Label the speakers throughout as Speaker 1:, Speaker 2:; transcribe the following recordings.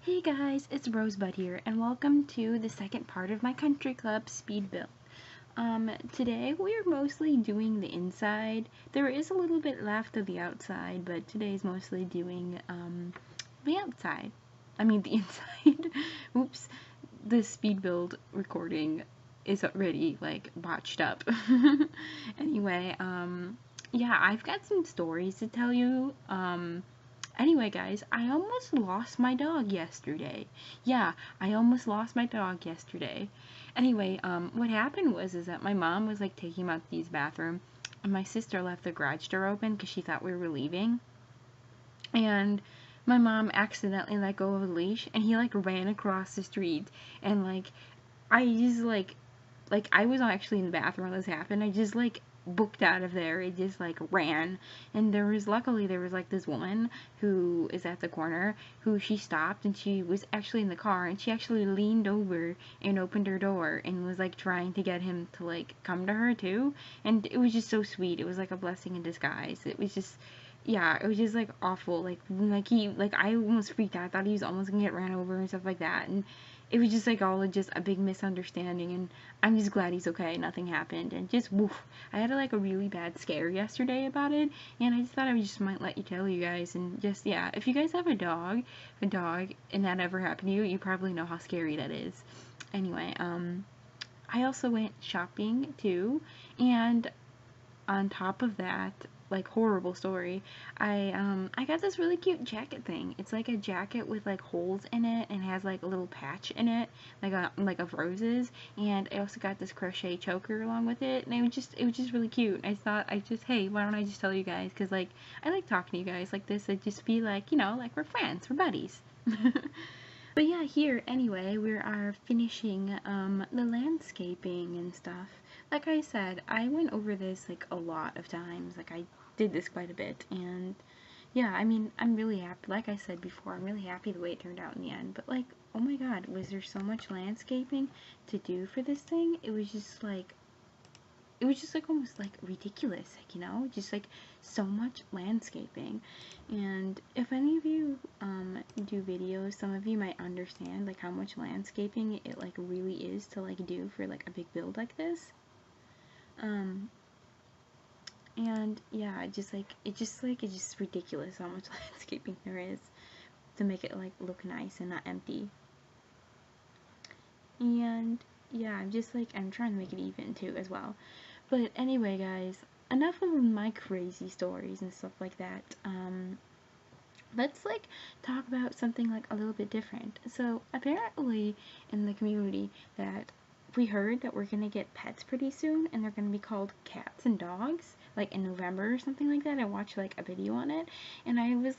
Speaker 1: Hey guys, it's Rosebud here, and welcome to the second part of my country club speed build. Today we're mostly doing the inside. There is a little bit left of the outside, but today's mostly doing, the outside. I mean the inside. Oops, the speed build recording is already, like, botched up. Anyway, yeah, I've got some stories to tell you, Anyway, guys, I almost lost my dog yesterday. Yeah, I almost lost my dog yesterday. Anyway, what happened was that my mom was, like, taking him out to use the bathroom, and my sister left the garage door open because she thought we were leaving. And my mom accidentally let go of the leash, and he, like, ran across the street, and, like, I just, like, I was actually in the bathroom when this happened. I just, like, booked out of there. It just, like, ran. And luckily, there was, like, this woman who is at the corner who she stopped, and she was actually in the car, and she actually leaned over and opened her door and was, like, trying to get him to, like, come to her, too. And it was just so sweet. It was, like, a blessing in disguise. It was just, yeah, it was just, like, awful. Like, I almost freaked out. I thought he was almost gonna get ran over and stuff like that. And it was just, like, all just a big misunderstanding, and I'm just glad he's okay, nothing happened, and just, woof, I had, like, a really bad scare yesterday about it, and I just thought I just might let you tell you guys, and just, yeah, if you guys have a dog, and that ever happened to you, you probably know how scary that is. Anyway, I also went shopping, too, and on top of that, like, horrible story, I got this really cute jacket thing. It's like a jacket with, like, holes in it, and has, like, a little patch in it, like of roses, and I also got this crochet choker along with it, and it was just really cute. I thought hey, why don't I just tell you guys, because, like, I like talking to you guys like this. I just feel like, you know, like, we're friends, we're buddies. But yeah, here, anyway, we are finishing, the landscaping and stuff. Like I said, I went over this, like, a lot of times. Like, I did this quite a bit, and yeah, I mean, I'm really happy. Like I said before, I'm really happy the way it turned out in the end. But, like, oh my god, was there so much landscaping to do for this thing? It was just, like, almost, like, ridiculous, like, you know, just, like, so much landscaping. And if any of you do videos, some of you might understand, like, how much landscaping it, like, really is to, like, do for, like, a big build like this. And yeah, it's just ridiculous how much landscaping there is to make it, like, look nice and not empty. And yeah, I'm trying to make it even too as well. But anyway, guys, enough of my crazy stories and stuff like that. Let's, like, talk about something, like, a little bit different. So apparently in the community that we heard that we're gonna get pets pretty soon, and they're gonna be called cats and dogs, like, in November or something like that. I watched, like, a video on it, and I was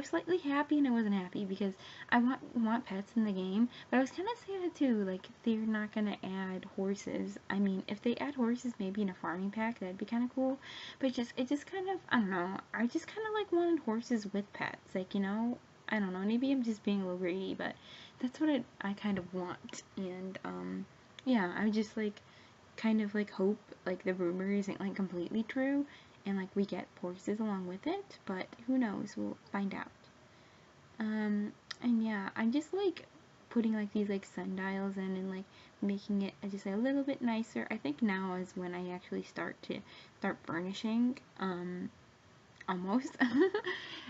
Speaker 1: slightly happy and I wasn't happy, because I want pets in the game, but I was kind of sad too, like, they're not gonna add horses. I mean, if they add horses maybe in a farming pack, that'd be kind of cool, but it just kind of, I don't know, I just kind of, like, wanted horses with pets, like, you know, I don't know, maybe I'm just being a little greedy, but that's what I kind of want. And yeah, I just, like, kind of, like, hope, like, the rumor isn't, like, completely true, and, like, we get horses along with it, but who knows, we'll find out. And yeah, I'm just, like, putting, like, these, like, sundials in, and, like, making it just a little bit nicer. I think now is when I actually start furnishing, almost.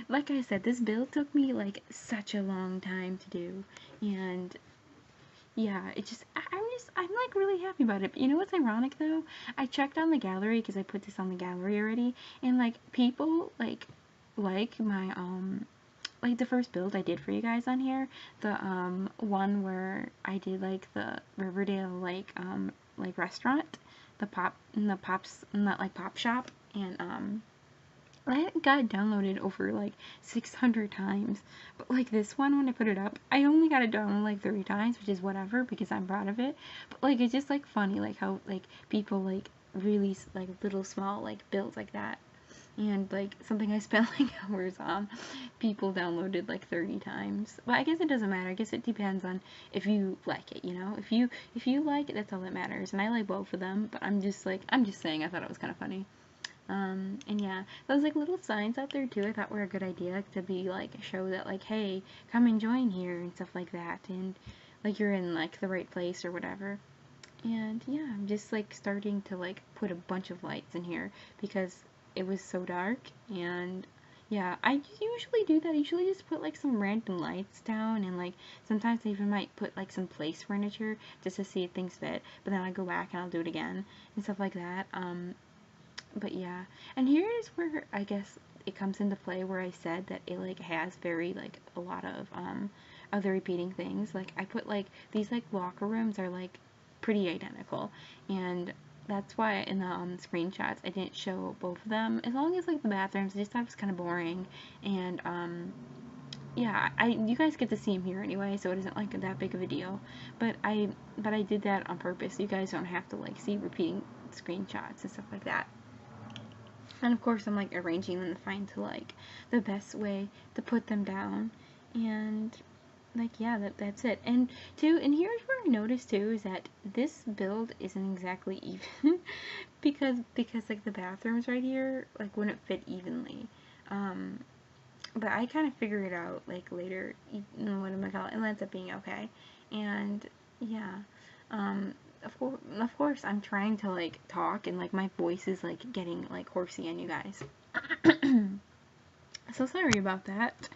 Speaker 1: Like I said, this build took me, like, such a long time to do, and yeah, I'm, like, really happy about it. But you know what's ironic, though? I checked on the gallery, because I put this on the gallery already, and, like, people, like my, like, the first build I did for you guys on here, the, one where I did, like, the Riverdale, like, restaurant, pop shop, and, that got downloaded over, like, 600 times, but, like, this one, when I put it up, I only got it downloaded, like, 30 times, which is whatever, because I'm proud of it. But, like, it's just, like, funny, like, how, like, people, like, release, like, little small, like, builds like that, and, like, something I spent, like, hours on, people downloaded, like, 30 times. But I guess it doesn't matter. I guess it depends on if you like it, you know? If you like it, that's all that matters, and I like both of them, but I'm just saying I thought it was kind of funny. And yeah, those like little signs out there too, I thought were a good idea to be like, show that like, hey, come and join here and stuff like that, and like you're in like the right place or whatever. And yeah, I'm just like starting to like put a bunch of lights in here because it was so dark. And yeah, I usually do that. I usually just put like some random lights down, and like sometimes I even might put like some place furniture just to see if things fit, but then I go back and I'll do it again and stuff like that. But yeah, and here is where I guess it comes into play where I said that it like has very like a lot of other repeating things. Like I put like these like locker rooms are like pretty identical, and that's why in the screenshots I didn't show both of them, as long as like the bathrooms. I just thought it was kind of boring. And yeah, you guys get to see them here anyway, so it isn't like that big of a deal. But I did that on purpose, so you guys don't have to like see repeating screenshots and stuff like that. And of course I'm like arranging them to find to like the best way to put them down. And like yeah, that's it. And here's where I noticed too is that this build isn't exactly even because like the bathrooms right here like wouldn't fit evenly. But I kind of figured it out like later, what am I call it? It ends up being okay. And yeah, of course I'm trying to like talk, and like my voice is like getting like horsey on you guys. So sorry about that.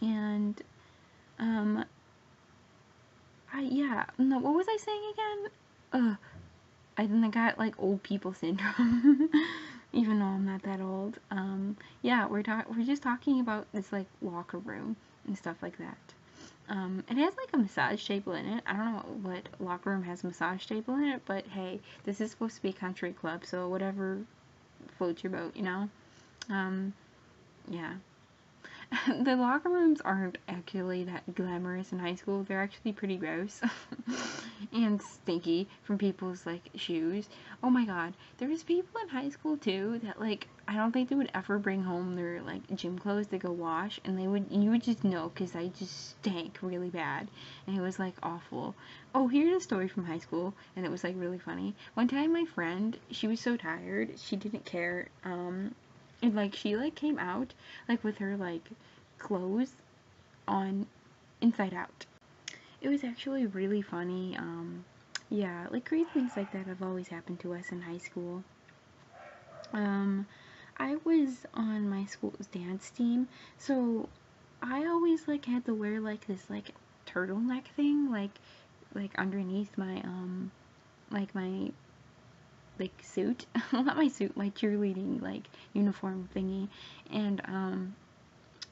Speaker 1: And yeah, no, what was I saying again? I think I got like old people syndrome. Even though I'm not that old. Yeah, we're just talking about this like locker room and stuff like that. It has like a massage table in it. I don't know what locker room has a massage table in it, but hey, this is supposed to be a country club, so whatever floats your boat, you know? Yeah. The locker rooms aren't actually that glamorous in high school. They're actually pretty gross and stinky from people's like shoes. Oh my god, there's people in high school too that like I don't think they would ever bring home their like gym clothes to go wash, and you would just know because I just stank really bad, and it was like awful. Oh, here's a story from high school, and it was like really funny. One time my friend, she was so tired, she didn't care, and like she like came out like with her like clothes on inside out. It was actually really funny. Yeah, like crazy things like that have always happened to us in high school. I was on my school's dance team, so I always like had to wear like this like turtleneck thing like underneath my like my like suit. Well, not my suit, my cheerleading like uniform thingy. And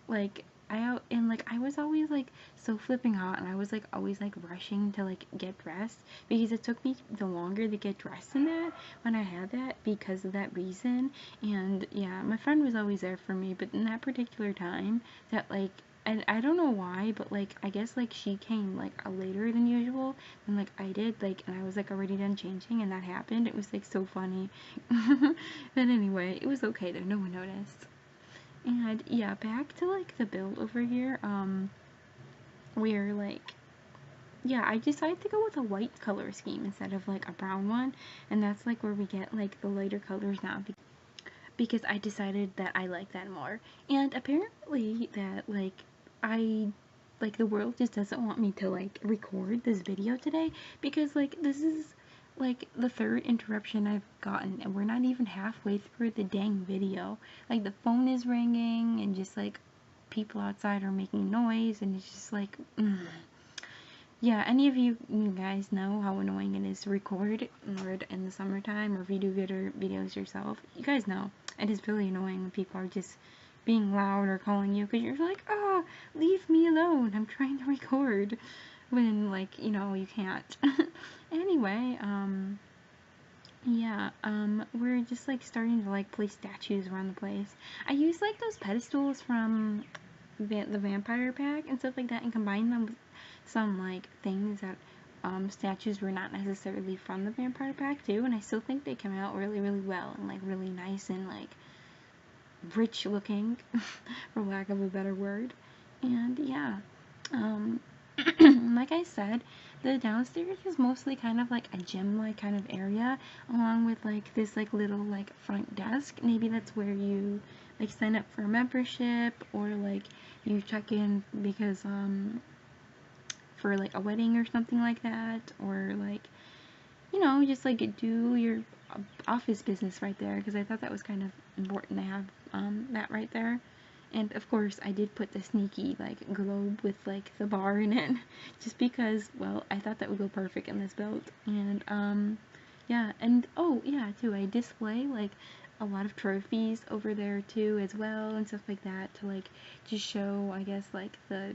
Speaker 1: like I was always like so flipping hot, and I was like always like rushing to like get dressed because it took me the longer to get dressed in that when I had that because of that reason. And yeah, my friend was always there for me, but in that particular time that like, and I don't know why, but like I guess like she came like later than usual than like I did, like, and I was like already done changing and that happened. It was like so funny. But anyway, it was okay though, no one noticed. And yeah, back to like the build over here, where like, yeah, I decided to go with a white color scheme instead of like a brown one, and that's like where we get like the lighter colors now because I decided that I like that more. And apparently that like like the world just doesn't want me to like record this video today because like this is like the third interruption I've gotten, and we're not even halfway through the dang video. Like the phone is ringing and just like people outside are making noise, and it's just like yeah, any of you guys know how annoying it is to record in the summertime, or if you do videos yourself, you guys know it is really annoying when people are just being loud or calling you because you're like, oh, leave me alone, I'm trying to record, when like, you know, you can't. Anyway, yeah, we're just like starting to like place statues around the place. I use like those pedestals from the vampire pack and stuff like that, and combine them with some like things that statues were not necessarily from the vampire pack too, and I still think they come out really well and like really nice and like rich looking for lack of a better word. And yeah, Like I said, the downstairs is mostly kind of like a gym-like kind of area, along with like this like little like front desk. Maybe that's where you like sign up for a membership, or like you check in because for like a wedding or something like that, or like, you know, just like do your office business right there, because I thought that was kind of important to have that right there. And of course, I did put the sneaky like globe with like the bar in it, just because, well, I thought that would go perfect in this build. And yeah, and oh yeah, too, I display like a lot of trophies over there too as well, and stuff like that, to like just show, I guess, like the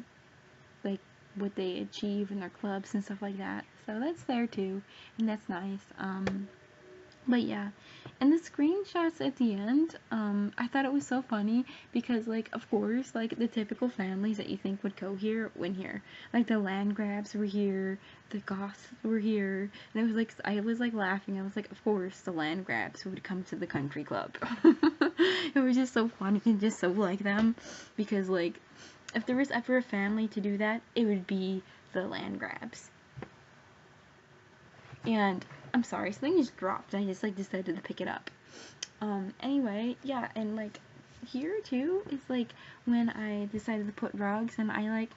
Speaker 1: like what they achieve in their clubs and stuff like that. So that's there too, and that's nice. But yeah, and the screenshots at the end, I thought it was so funny because, like, of course, like, the typical families that you think would go here went here. Like, the land grabs were here, the goths were here, and it was like, I was like laughing. I was like, of course, the land grabs would come to the country club. It was just so funny and just so like them, because, like, if there was ever a family to do that, it would be the land grabs. And I'm sorry, something just dropped and I just like decided to pick it up. Anyway, yeah, and like here too is like when I decided to put rugs, and I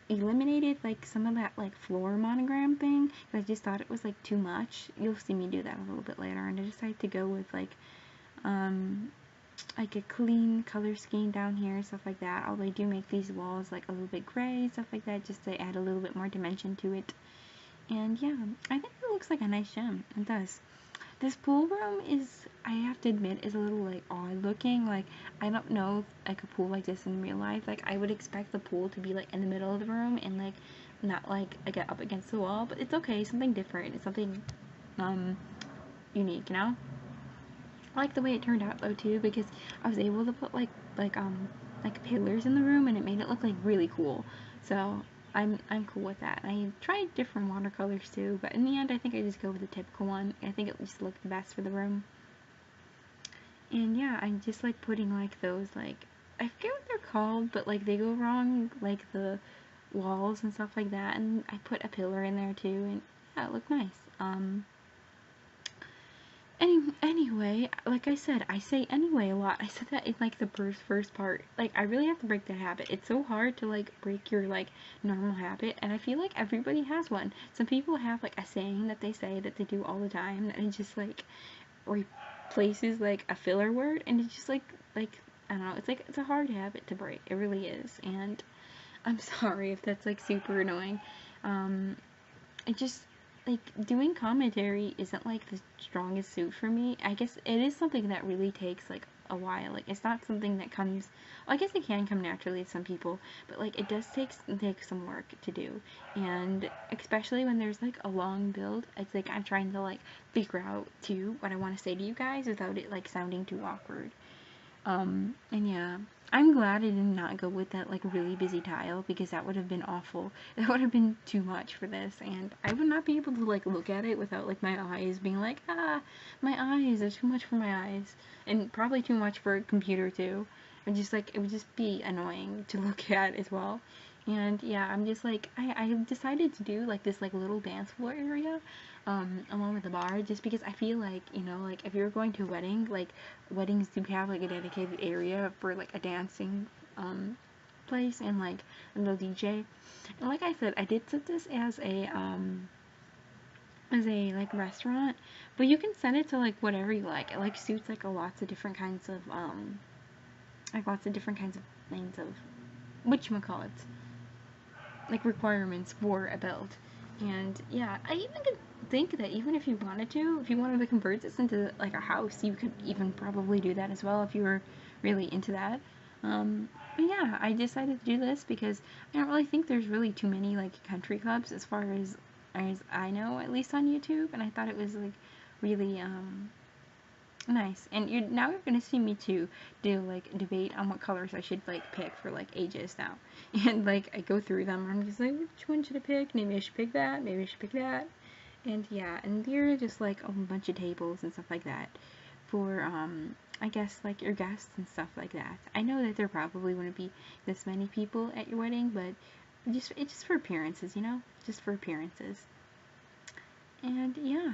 Speaker 1: eliminated like some of that like floor monogram thing, because I just thought it was like too much. You'll see me do that a little bit later, and I decided to go with like a clean color scheme down here, stuff like that. Although I do make these walls like a little bit gray, stuff like that, just to add a little bit more dimension to it. And yeah, I think it looks like a nice gem. It does. This pool room is, I have to admit, is a little like odd looking. Like, I don't know like a pool like this in real life. Like, I would expect the pool to be like in the middle of the room and like not like up against the wall. But it's okay. Something different. It's something unique, you know. I like the way it turned out though too, because I was able to put like pillars in the room, and it made it look like really cool. So I'm cool with that. I tried different watercolors too, but in the end I think I just go with the typical one. I think it just looked the best for the room. And yeah, I'm just like putting like those like, I forget what they're called, but like they go wrong, like the walls and stuff like that, and I put a pillar in there too, and yeah, it looked nice. Anyway, like I said, I say anyway a lot. I said that in like the first part. Like, I really have to break that habit. It's so hard to like break your like normal habit, and I feel like everybody has one. Some people have like a saying that they say that they do all the time, and it just like replaces like a filler word, and it's just like I don't know. It's like it's a hard habit to break. It really is, and I'm sorry if that's like super annoying. It just, like, doing commentary isn't like the strongest suit for me. I guess it is something that really takes like a while. Like, it's not something that comes, well, I guess it can come naturally to some people, but like it does take some work to do. And especially when there's like a long build, it's like I'm trying to like figure out too what I want to say to you guys without it like sounding too awkward. And yeah, I'm glad I did not go with that like really busy tile, because that would have been awful. That would have been too much for this, and I would not be able to like look at it without like my eyes being like, ah, my eyes are too much for my eyes, and probably too much for a computer too. And just like, it would just be annoying to look at as well. And yeah, I'm just like, I decided to do like this like little dance floor area along with the bar, just because I feel like, you know, like if you're going to a wedding, like weddings do have like a dedicated area for like a dancing place, and like a little DJ. And like I said, I did set this as a like restaurant, but you can set it to like whatever you like. It like suits like lots of different kinds of things of whatchamacallit, like requirements for a build. And yeah, I even could think that even if you wanted to convert this into like a house, you could even probably do that as well if you were really into that. But yeah, I decided to do this because I don't really think there's really too many like country clubs as far as I know, at least on YouTube, and I thought it was like really nice. And now you're gonna see me too do like debate on what colors I should like pick for like ages now. And like I go through them, I'm just like, which one should I pick? Maybe I should pick that, maybe I should pick that. And yeah, and here are just like a bunch of tables and stuff like that for I guess like your guests and stuff like that. I know that there probably wouldn't be this many people at your wedding, but it's just for appearances, you know, just for appearances. And yeah,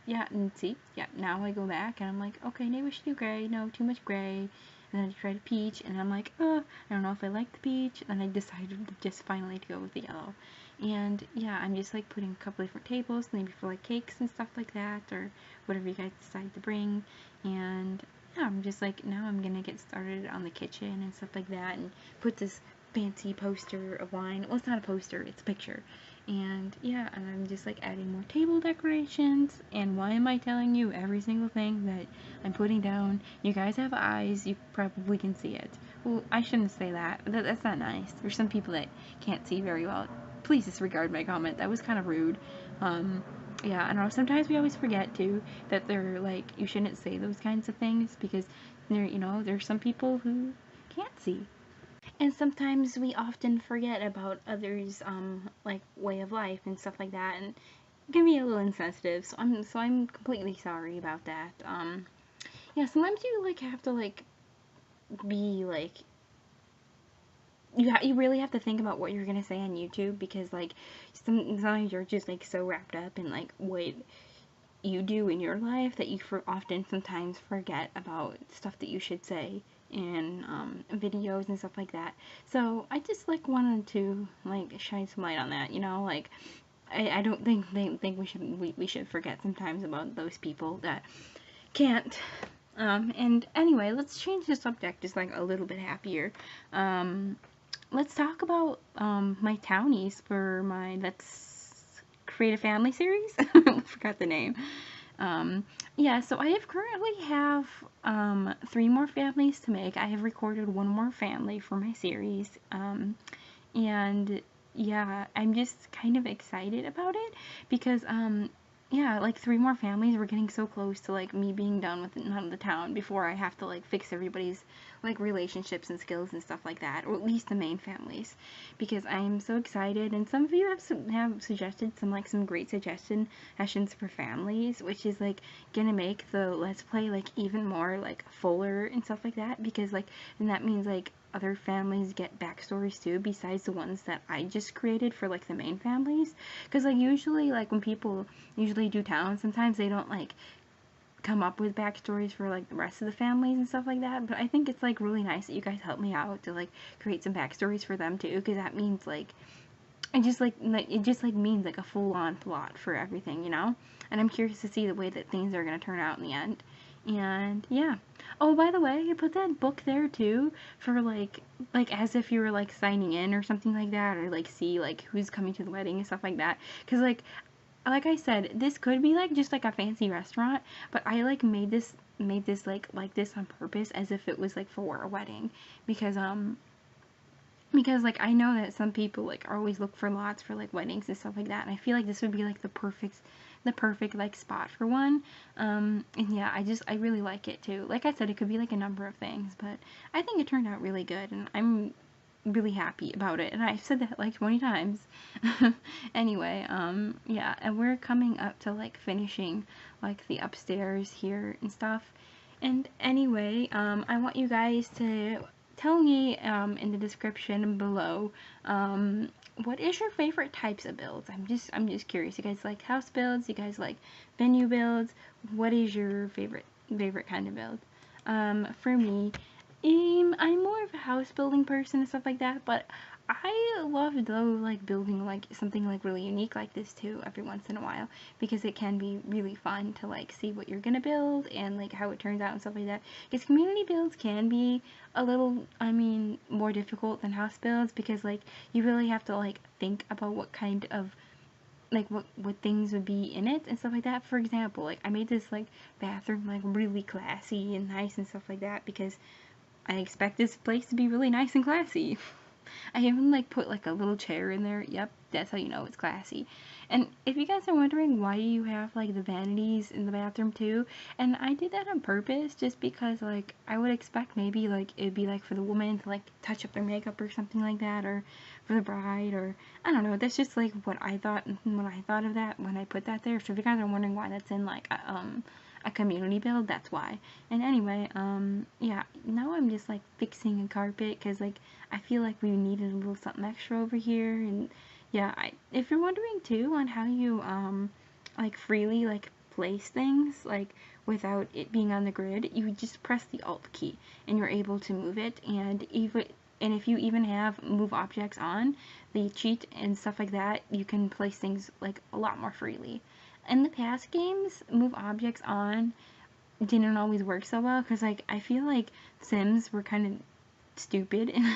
Speaker 1: yeah, and see, yeah, now I go back and I'm like, okay, maybe we should do gray. No, too much gray. And then I tried peach, and I'm like, I don't know if I like the peach. And I decided to just finally to go with the yellow. And yeah, I'm just like putting a couple different tables, maybe for like cakes and stuff like that, or whatever you guys decide to bring. And yeah, I'm just like, now I'm gonna get started on the kitchen and stuff like that, and put this fancy poster of wine. Well, it's not a poster, it's a picture. And yeah, and I'm just like adding more table decorations. And why am I telling you every single thing that I'm putting down? You guys have eyes, you probably can see it. Well, I shouldn't say that. That's not nice. There's some people that can't see very well. Please disregard my comment. That was kind of rude. Yeah, I know. Sometimes we always forget too that they're like, you shouldn't say those kinds of things because there's some people who can't see. And sometimes we often forget about others' like way of life and stuff like that, and it can be a little insensitive. So I'm completely sorry about that. Yeah, sometimes you like have to like be like you really have to think about what you're gonna say on YouTube, because like sometimes you're just like so wrapped up in like what you do in your life that you often sometimes forget about stuff that you should say in videos and stuff like that. So I just like wanted to like shine some light on that, you know, like I don't think we should forget sometimes about those people that can't. And anyway, let's change the subject just like a little bit happier. Let's talk about my townies for my Let's Create a Family series. I forgot the name. Yeah, so I currently have 3 more families to make. I have recorded 1 more family for my series. And yeah, I'm just kind of excited about it because yeah, like 3 more families. We're getting so close to like me being done with the town before I have to like fix everybody's like relationships and skills and stuff like that, or at least the main families, because I'm so excited. And some of you have suggested some great suggestions for families, which is like gonna make the Let's Play like even more like fuller and stuff like that, because like, and that means like other families get backstories too, besides the ones that I just created for like the main families. Because like usually like when people usually do towns, sometimes they don't like come up with backstories for like the rest of the families and stuff like that. But I think it's like really nice that you guys help me out to like create some backstories for them too, because that means like it just like means like a full-on plot for everything, you know. And I'm curious to see the way that things are gonna turn out in the end. And yeah. Oh, by the way, I put that book there too for like as if you were like signing in or something like that, or like see like who's coming to the wedding and stuff like that. Cause like I said, this could be like just like a fancy restaurant, but I like made this like this on purpose, as if it was like for a wedding, because like I know that some people like always look for lots for like weddings and stuff like that, and I feel like this would be like the perfect like spot for one. And yeah, I really like it too. Like I said, it could be like a number of things, but I think it turned out really good, and I'm really happy about it. And I've said that like 20 times. Anyway, yeah, and we're coming up to like finishing like the upstairs here and stuff. And anyway, I want you guys to tell me in the description below what is your favorite types of builds. I'm just curious. You guys like house builds? You guys like venue builds? What is your favorite kind of build? For me, I'm more of a house building person and stuff like that, but I love though like building like something like really unique like this too every once in a while, because it can be really fun to like see what you're gonna build and like how it turns out and stuff like that. Because community builds can be a little, more difficult than house builds, because like you really have to like think about what kind of like what things would be in it and stuff like that. For example, like I made this like bathroom like really classy and nice and stuff like that, because I expect this place to be really nice and classy. I even like put like a little chair in there. Yep, that's how you know it's classy. And if you guys are wondering why you have like the vanities in the bathroom too, and I did that on purpose just because like I would expect maybe like it'd be like for the woman to like touch up their makeup or something like that, or for the bride, or I don't know. That's just like what I thought when I thought of that when I put that there. So if you guys are wondering why that's in like a community build, that's why. And anyway, yeah, now I'm just like fixing a carpet because like I feel like we needed a little something extra over here. And yeah, if you're wondering too on how you like freely like place things like without it being on the grid, you just press the Alt key and you're able to move it. And if you even have move objects on the cheat and stuff like that, you can place things like a lot more freely. In the past games, move objects on didn't always work so well because like I feel like Sims were kind of stupid in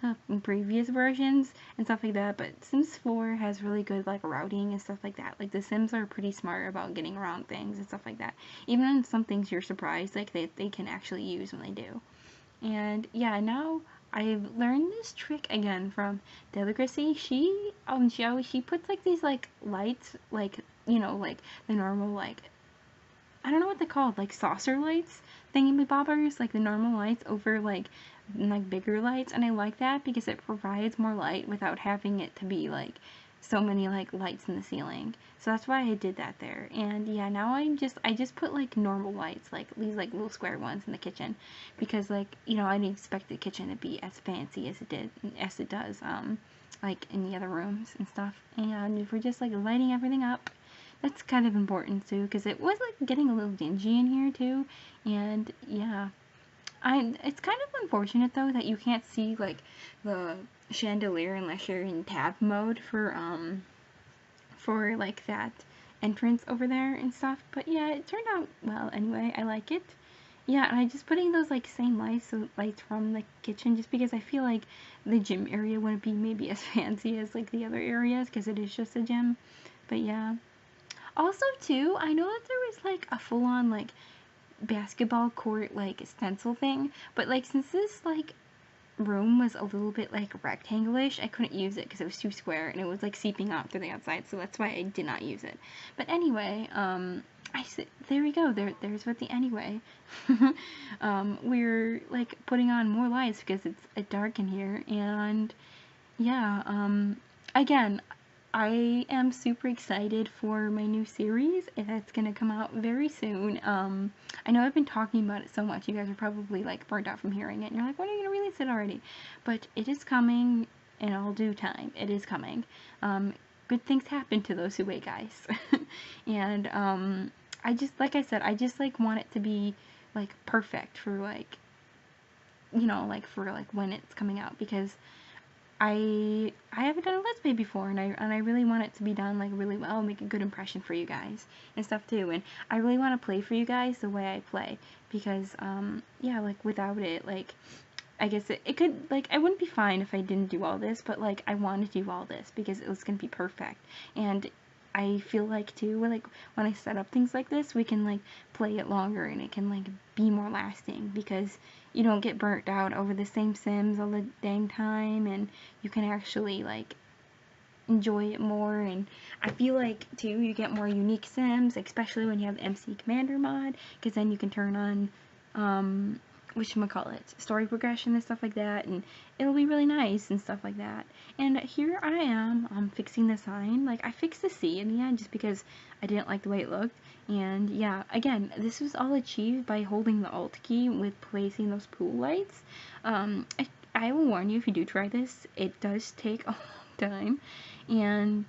Speaker 1: the previous versions and stuff like that, but Sims 4 has really good like routing and stuff like that. Like the Sims are pretty smart about getting around things and stuff like that. Even on some things you're surprised like they can actually use when they do. And yeah, now I've learned this trick again from Delicacy. She puts like these like lights, like like the normal like I don't know what they're called, like saucer lights, thingy-bobbers, like the normal lights over like bigger lights, and I like that because it provides more light without having it to be like so many like lights in the ceiling. So that's why I did that there. And yeah, now I just put like normal lights, like these like little square ones in the kitchen, because like I didn't expect the kitchen to be as fancy as it does like in the other rooms and stuff. And if we're just like lighting everything up, that's kind of important too, because it was like getting a little dingy in here too. And yeah, it's kind of unfortunate though that you can't see like the chandelier unless you're in tab mode for like that entrance over there and stuff. But yeah, it turned out well anyway. I like it. Yeah, and I just putting those like same lights from the kitchen just because I feel like the gym area wouldn't be maybe as fancy as like the other areas because it is just a gym. But yeah. Also too, I know that there was like a full-on like basketball court like stencil thing, but like since this like room was a little bit like rectangle-ish, I couldn't use it because it was too square and it was like seeping out through the outside, so that's why I did not use it. But anyway, there we go. There's what the anyway. We're like putting on more lights because it's dark in here, and yeah, again, I am super excited for my new series that's gonna come out very soon. I know I've been talking about it so much, you guys are probably like burnt out from hearing it, and you're like, when are you gonna release it already? But it is coming in all due time. It is coming. Good things happen to those who wait, guys. And I just, like I said, I just like want it to be like perfect for like, like for like when it's coming out, because I haven't done a Let's Play before, and I really want it to be done like really well, make a good impression for you guys and stuff too. And I really want to play for you guys the way I play, because yeah, like without it, like I guess it could, like, I wouldn't be fine if I didn't do all this, but like I want to do all this because it was gonna be perfect. And I feel like too, like when I set up things like this, we can like play it longer and it can like be more lasting, because you don't get burnt out over the same Sims all the dang time, and you can actually like enjoy it more. And I feel like too, you get more unique Sims, especially when you have the MC Commander mod, because then you can turn on whatchamacallit, story progression and stuff like that, and it'll be really nice and stuff like that. And here I am, fixing the sign. Like, I fixed the C in the end just because I didn't like the way it looked. And yeah, again, this was all achieved by holding the Alt key with placing those pool lights. I will warn you, if you do try this, it does take a long time. And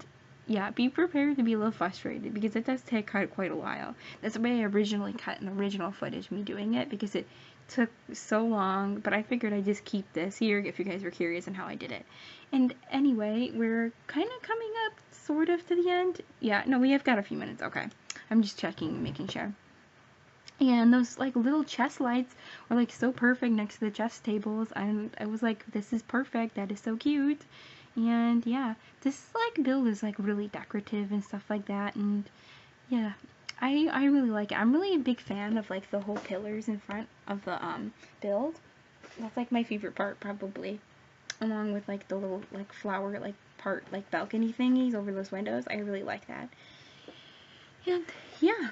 Speaker 1: yeah, be prepared to be a little frustrated because it does take quite a while. That's the way I originally cut in the original footage, me doing it, because it took so long, but I figured I'd just keep this here if you guys were curious on how I did it. And anyway, we're kind of coming up sort of to the end. Yeah, no, we have got a few minutes. Okay, I'm just checking, making sure. And those like little chest lights were like so perfect next to the chest tables. I was like, this is perfect. That is so cute. And yeah, this like build is like really decorative and stuff like that. And yeah, I really like it. I'm really a big fan of like the whole pillars in front of the build. That's like my favorite part probably, along with like the little like flower like part like balcony thingies over those windows. I really like that. And yeah,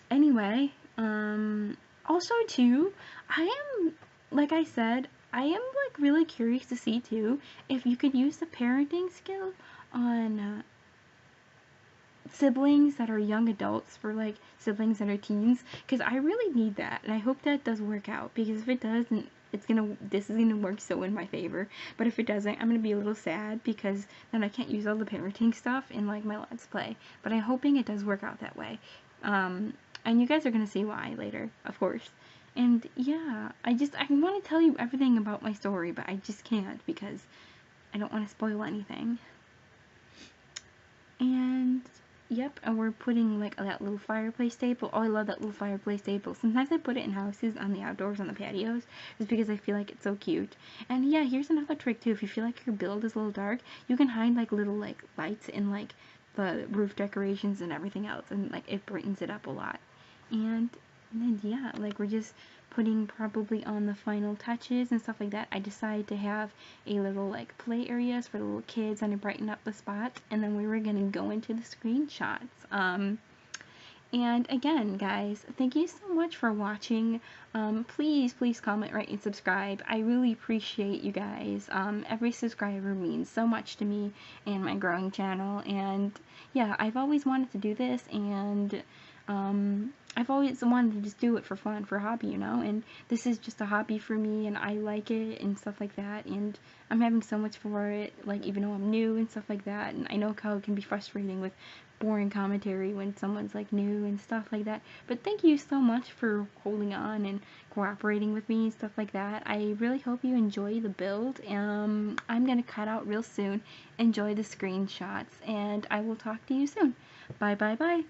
Speaker 1: anyway, also too, I am, like I said, I am like really curious to see too if you could use the parenting skill on siblings that are young adults for like siblings that are teens, because I really need that, and I hope that does work out, because if it does, then this is gonna work so in my favor. But if it doesn't, I'm gonna be a little sad, because then I can't use all the parenting stuff in like my Let's Play. But I'm hoping it does work out that way. And you guys are gonna see why later, of course. And yeah, I want to tell you everything about my story, but I just can't, because I don't want to spoil anything. And yep, and we're putting like that little fireplace table. Oh, I love that little fireplace table. Sometimes I put it in houses on the outdoors, on the patios, just because I feel like it's so cute. And yeah, here's another trick too. If you feel like your build is a little dark, you can hide like little like lights in like the roof decorations and everything else, and like it brightens it up a lot. And then yeah, like we're just putting probably on the final touches and stuff like that. I decided to have a little like play areas for the little kids and to brighten up the spot, and then we were gonna go into the screenshots. And again, guys, thank you so much for watching. Please comment, rate, and subscribe. I really appreciate you guys. Every subscriber means so much to me and my growing channel. And yeah, I've always wanted to do this, and I've always wanted to just do it for fun, for a hobby, you know, and this is just a hobby for me, and I like it, and stuff like that, and I'm having so much for it, like, even though I'm new, and stuff like that, and I know how it can be frustrating with boring commentary when someone's, like, new, and stuff like that, but thank you so much for holding on, and cooperating with me, and stuff like that. I really hope you enjoy the build. I'm gonna cut out real soon. Enjoy the screenshots, and I will talk to you soon. Bye, bye, bye.